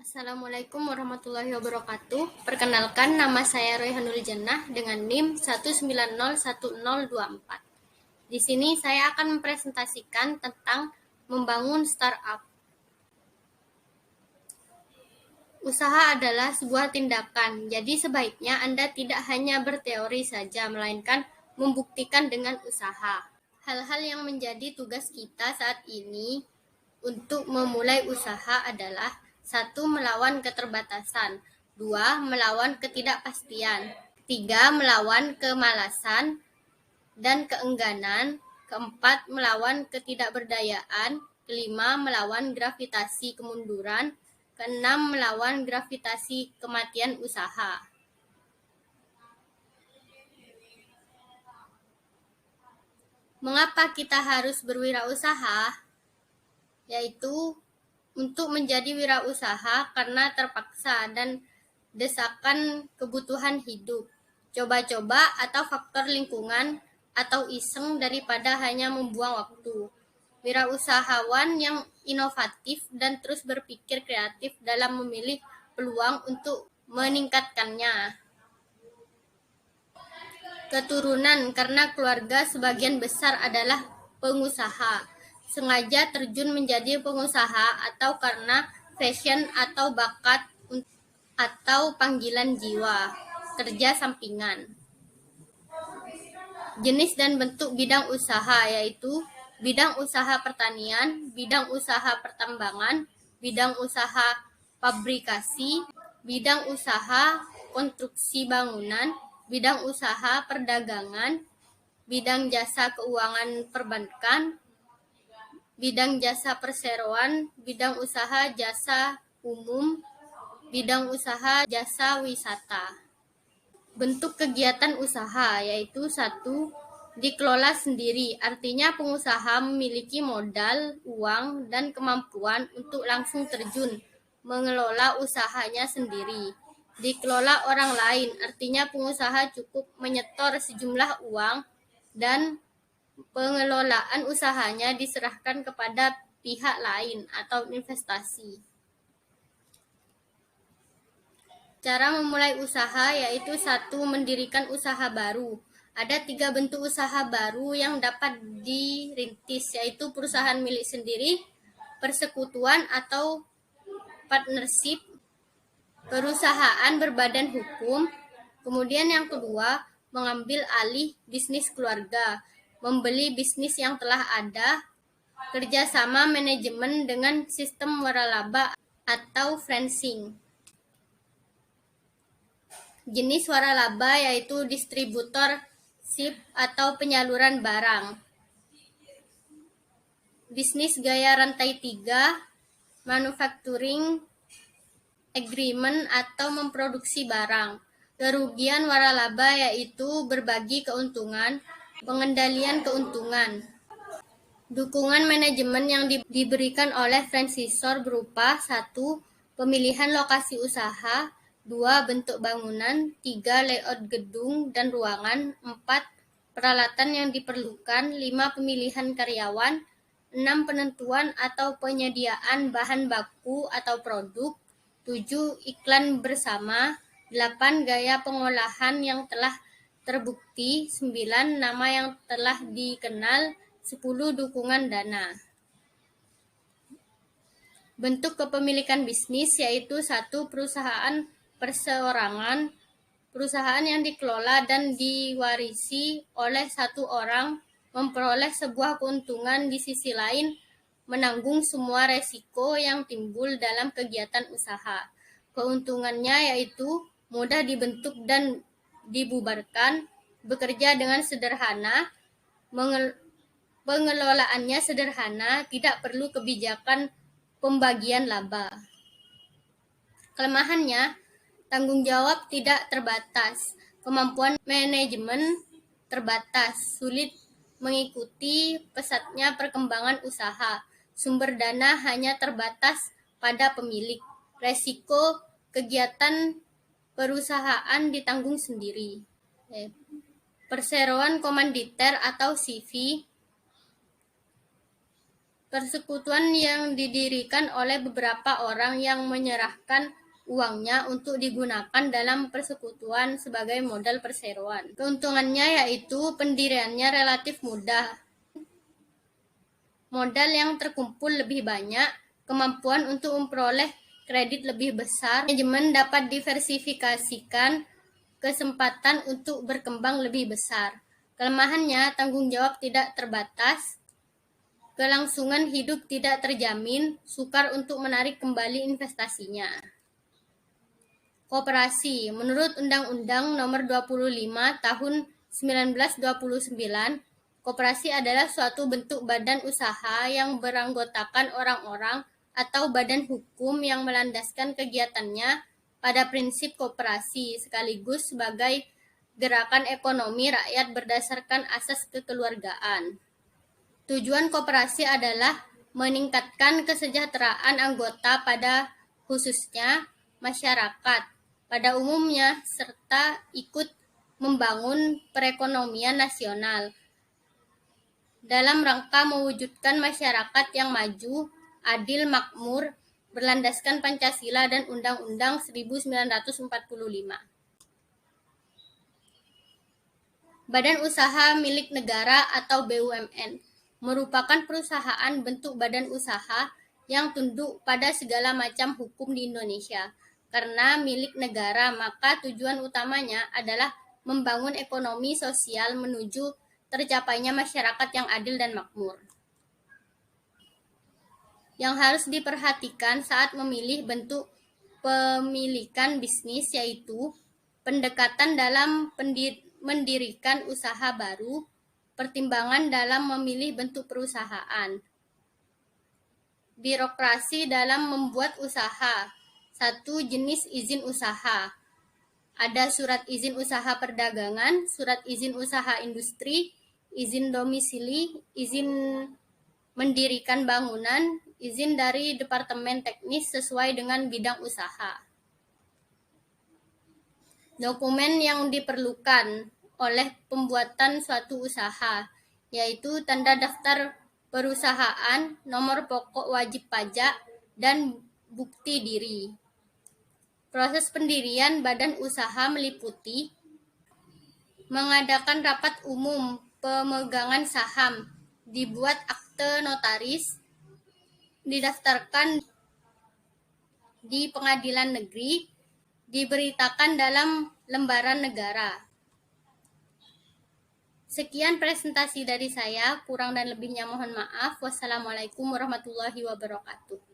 Assalamualaikum warahmatullahi wabarakatuh. Perkenalkan, nama saya Royhanul Jannah dengan NIM 1901024. Di sini saya akan mempresentasikan tentang membangun startup. Usaha adalah sebuah tindakan, jadi sebaiknya Anda tidak hanya berteori saja, melainkan membuktikan dengan usaha. Hal-hal yang menjadi tugas kita saat ini untuk memulai usaha adalah: 1. Melawan keterbatasan. 2. Melawan ketidakpastian. 3. Melawan kemalasan dan keengganan. 4. Melawan ketidakberdayaan. 5. Melawan gravitasi kemunduran. 6. Melawan gravitasi kematian usaha. Mengapa kita harus berwirausaha? Yaitu untuk menjadi wirausaha karena terpaksa dan desakan kebutuhan hidup, coba-coba atau faktor lingkungan, atau iseng daripada hanya membuang waktu. Wirausahawan yang inovatif dan terus berpikir kreatif dalam memilih peluang untuk meningkatkannya. Keturunan, karena keluarga sebagian besar adalah pengusaha, sengaja terjun menjadi pengusaha atau karena passion atau bakat atau panggilan jiwa, kerja sampingan. Jenis dan bentuk bidang usaha yaitu bidang usaha pertanian, bidang usaha pertambangan, bidang usaha pabrikasi, bidang usaha konstruksi bangunan, bidang usaha perdagangan, bidang jasa keuangan perbankan, bidang jasa perseroan, bidang usaha jasa umum, bidang usaha jasa wisata. Bentuk kegiatan usaha yaitu 1. Dikelola sendiri, artinya pengusaha memiliki modal, uang, dan kemampuan untuk langsung terjun mengelola usahanya sendiri. Dikelola orang lain, artinya pengusaha cukup menyetor sejumlah uang dan pengelolaan usahanya diserahkan kepada pihak lain atau investasi. Cara memulai usaha yaitu 1. Mendirikan usaha baru. Ada 3 bentuk usaha baru yang dapat dirintis, yaitu perusahaan milik sendiri, persekutuan atau partnership, perusahaan berbadan hukum. Kemudian yang kedua, mengambil alih bisnis keluarga, membeli bisnis yang telah ada, kerjasama manajemen dengan sistem waralaba atau franchising. Jenis waralaba yaitu distributorship atau penyaluran barang. Bisnis gaya rantai 3, manufacturing agreement atau memproduksi barang. Kerugian waralaba yaitu berbagi keuntungan, pengendalian keuntungan. Dukungan manajemen yang diberikan oleh franchisor berupa 1. Pemilihan lokasi usaha, 2. Bentuk bangunan, 3. Layout gedung dan ruangan, 4. Peralatan yang diperlukan, 5. Pemilihan karyawan, 6. Penentuan atau penyediaan bahan baku atau produk, 7. Iklan bersama, 8. Gaya pengolahan yang telah terbukti, 9. Nama yang telah dikenal, 10. Dukungan dana. Bentuk kepemilikan bisnis yaitu 1. Perusahaan perseorangan, perusahaan yang dikelola dan diwarisi oleh satu orang, memperoleh sebuah keuntungan, di sisi lain menanggung semua resiko yang timbul dalam kegiatan usaha. Keuntungannya yaitu mudah dibentuk dan dibubarkan, bekerja dengan sederhana, pengelolaannya sederhana, tidak perlu kebijakan pembagian laba. Kelemahannya, tanggung jawab tidak terbatas, kemampuan manajemen terbatas, sulit mengikuti pesatnya perkembangan usaha, sumber dana hanya terbatas pada pemilik, resiko kegiatan perusahaan ditanggung sendiri. Perseroan komanditer atau CV. Persekutuan yang didirikan oleh beberapa orang yang menyerahkan uangnya untuk digunakan dalam persekutuan sebagai modal perseroan. Keuntungannya yaitu pendiriannya relatif mudah, modal yang terkumpul lebih banyak, kemampuan untuk memperoleh kredit lebih besar, manajemen dapat diversifikasikan, kesempatan untuk berkembang lebih besar. Kelemahannya, tanggung jawab tidak terbatas, kelangsungan hidup tidak terjamin, sukar untuk menarik kembali investasinya. Koperasi, menurut Undang-Undang Nomor 25 Tahun 1929, koperasi adalah suatu bentuk badan usaha yang beranggotakan orang-orang atau badan hukum yang melandaskan kegiatannya pada prinsip koperasi sekaligus sebagai gerakan ekonomi rakyat berdasarkan asas kekeluargaan. Tujuan koperasi adalah meningkatkan kesejahteraan anggota pada khususnya masyarakat pada umumnya serta ikut membangun perekonomian nasional dalam rangka mewujudkan masyarakat yang maju, adil, makmur, berlandaskan Pancasila dan Undang-Undang 1945. Badan usaha milik negara atau BUMN merupakan perusahaan bentuk badan usaha yang tunduk pada segala macam hukum di Indonesia. Karena milik negara, maka tujuan utamanya adalah membangun ekonomi sosial menuju tercapainya masyarakat yang adil dan makmur. Yang harus diperhatikan saat memilih bentuk pemilikan bisnis yaitu pendekatan dalam mendirikan usaha baru, pertimbangan dalam memilih bentuk perusahaan, birokrasi dalam membuat usaha. 1. Jenis izin usaha. Ada surat izin usaha perdagangan, surat izin usaha industri, izin domisili, izin mendirikan bangunan, izin dari Departemen Teknis sesuai dengan bidang usaha. Dokumen yang diperlukan oleh pembuatan suatu usaha, yaitu tanda daftar perusahaan, nomor pokok wajib pajak, dan bukti diri. Proses pendirian badan usaha meliputi mengadakan rapat umum pemegangan saham, dibuat akte notaris, didaftarkan di pengadilan negeri, diberitakan dalam lembaran negara. Sekian presentasi dari saya, kurang dan lebihnya mohon maaf. Wassalamualaikum warahmatullahi wabarakatuh.